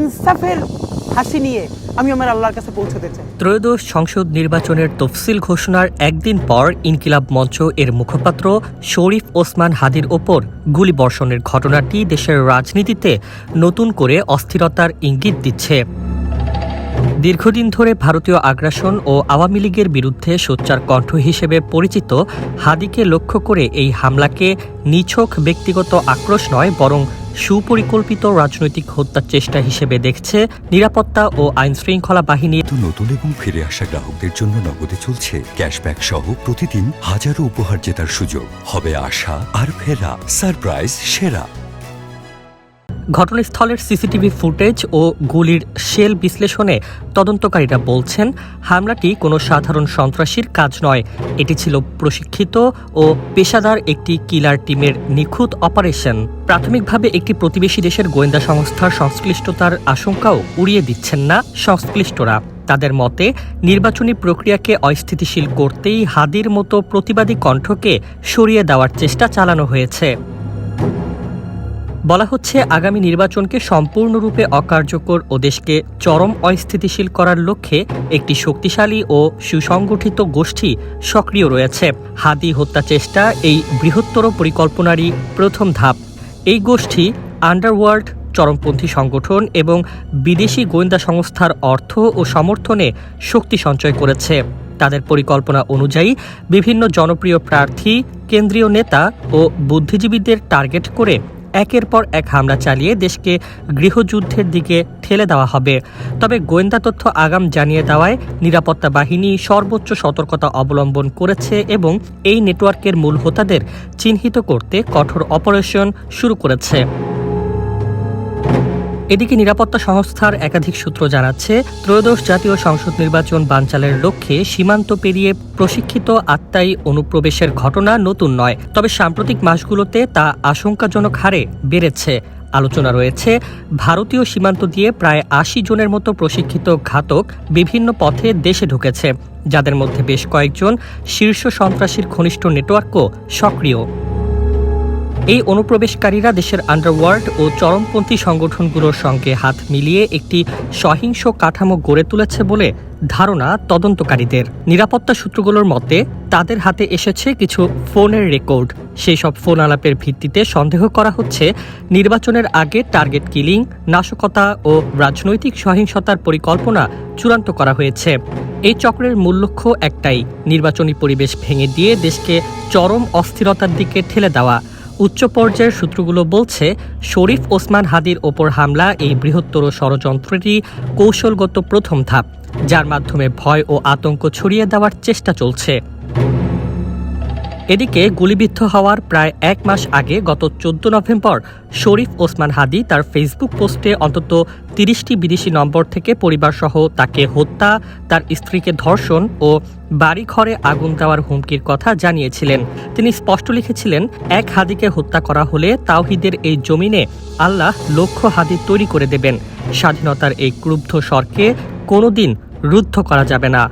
ইনসাফের হাসি নিয়ে আমি আমার আল্লাহর কাছে পৌঁছতে চাই। ত্রয়োদশ সংসদ নির্বাচনের তফসিল ঘোষণার একদিন পর ইনকিলাব মঞ্চ এর মুখপাত্র শরীফ ওসমান হাদির ওপর গুলিবর্ষণের ঘটনাটি দেশের রাজনীতিতে নতুন করে অস্থিরতার ইঙ্গিত দিচ্ছে। দীর্ঘদিন ধরে ভারতীয় আগ্রাসন ও আওয়ামী লীগের বিরুদ্ধে সোচ্চার কণ্ঠ হিসেবে পরিচিত হাদিকে লক্ষ্য করে এই হামলাকে নিছক ব্যক্তিগত আক্রোশ নয়, বরং সুপরিকল্পিত রাজনৈতিক হত্যার চেষ্টা হিসেবে দেখছে নিরাপত্তা ও আইনশৃঙ্খলা বাহিনী। নতুন এবং ফিরে আসা গ্রাহকদের জন্য নগদে চলছে ক্যাশব্যাক সহ প্রতিদিন হাজারো উপহার জেতার সুযোগ। হবে আশা আর ফেরা, সারপ্রাইজ সেরা। ঘটনাস্থলের সিসিটিভি ফুটেজ ও গুলির শেল বিশ্লেষণে তদন্তকারীরা বলছেন, হামলাটি কোনো সাধারণ সন্ত্রাসীর কাজ নয়। এটি ছিল প্রশিক্ষিত ও পেশাদার একটি কিলার টিমের নিখুঁত অপারেশন। প্রাথমিকভাবে একটি প্রতিবেশী দেশের গোয়েন্দা সংস্থার সংশ্লিষ্টতার আশঙ্কাও উড়িয়ে দিচ্ছেন না সংশ্লিষ্টরা। তাদের মতে, নির্বাচনী প্রক্রিয়াকে অস্থিতিশীল করতেই হাদির মতো প্রতিবাদী কণ্ঠকে সরিয়ে দেওয়ার চেষ্টা চালানো হয়েছে। বলা হচ্ছে, আগামী নির্বাচনকে সম্পূর্ণরূপে অকার্যকর ও দেশকে চরম অস্থিতিশীল করার লক্ষ্যে একটি শক্তিশালী ও সুসংগঠিত গোষ্ঠী সক্রিয় রয়েছে। হাদি হত্যা চেষ্টা এই বৃহত্তর পরিকল্পনারই প্রথম ধাপ। এই গোষ্ঠী আন্ডারওয়ার্ল্ড, চরমপন্থী সংগঠন এবং বিদেশি গোয়েন্দা সংস্থার অর্থ ও সমর্থনে শক্তি সঞ্চয় করেছে। তাদের পরিকল্পনা অনুযায়ী বিভিন্ন জনপ্রিয় প্রার্থী, কেন্দ্রীয় নেতা ও বুদ্ধিজীবীদের টার্গেট করে একের পর এক হামলা চালিয়ে দেশকে গৃহযুদ্ধের দিকে ঠেলে দেওয়া হবে। তবে গোয়েন্দা তথ্য আগাম জানিয়ে দেওয়ায় নিরাপত্তা বাহিনী সর্বোচ্চ সতর্কতা অবলম্বন করেছে এবং এই নেটওয়ার্কের মূল হোতাদের চিহ্নিত করতে কঠোর অপারেশন শুরু করেছে। এদিকে নিরাপত্তা সংস্থার একাধিক সূত্র জানাচ্ছে, ত্রয়োদশ জাতীয় সংসদ নির্বাচন বানচালের লক্ষ্যে সীমান্ত পেরিয়ে প্রশিক্ষিত আত্মায়ী অনুপ্রবেশের ঘটনা নতুন নয়। তবে সাম্প্রতিক মাসগুলোতে তা আশঙ্কাজনক হারে বেড়েছে। আলোচনা রয়েছে, ভারতীয় সীমান্ত দিয়ে প্রায় ৮০ জনের মতো প্রশিক্ষিত ঘাতক বিভিন্ন পথে দেশে ঢুকেছে, যাদের মধ্যে বেশ কয়েকজন শীর্ষ সন্ত্রাসীর ঘনিষ্ঠ নেটওয়ার্কও সক্রিয়। এই অনুপ্রবেশকারীরা দেশের আন্ডারওয়ার্ল্ড ও চরমপন্থী সংগঠনগুলোর সঙ্গে হাত মিলিয়ে একটি সহিংস কাঠামো গড়ে তুলেছে বলে ধারণা তদন্তকারীদের। নিরাপত্তা সূত্রগুলোর মতে, তাদের হাতে এসেছে কিছু ফোনের রেকর্ড। সেই সব ফোন আলাপের ভিত্তিতে সন্দেহ করা হচ্ছে নির্বাচনের আগে টার্গেট কিলিং, নাশকতা ও রাজনৈতিক সহিংসতার পরিকল্পনা চূড়ান্ত করা হয়েছে। এই চক্রের মূল লক্ষ্য একটাই, নির্বাচনী পরিবেশ ভেঙে দিয়ে দেশকে চরম অস্থিরতার দিকে ঠেলে দেওয়া। উচ্চ পর্যায়ের সূত্রগুলো বলছে, শরীফ ওসমান হাদির ওপর হামলা এই বৃহত্তর ষড়যন্ত্রটি কৌশলগত প্রথম ধাপ, যার মাধ্যমে ভয় ও আতঙ্ক ছড়িয়ে দেওয়ার চেষ্টা চলছে। এদিকে গুলিবিদ্ধ হওয়ার প্রায় ১ মাস আগে গত ১৪ নভেম্বর শরীফ ওসমান হাদি তার ফেসবুক পোস্টে অন্তত ৩০টি বিদেশি নম্বর থেকে পরিবারসহ তাকে হত্যা, তার স্ত্রীকে ধর্ষণ ও বাড়িঘরে আগুন দেওয়ার হুমকির কথা জানিয়েছিলেন। তিনি স্পষ্ট লিখেছিলেন, এক হাদিকে হত্যা করা হলে তাওহিদের এই জমিনে আল্লাহ লক্ষ হাদি তৈরি করে দেবেন। স্বাধীনতার এই ক্রুব্ধ স্বরকে কোনোদিন রুদ্ধ করা যাবে না।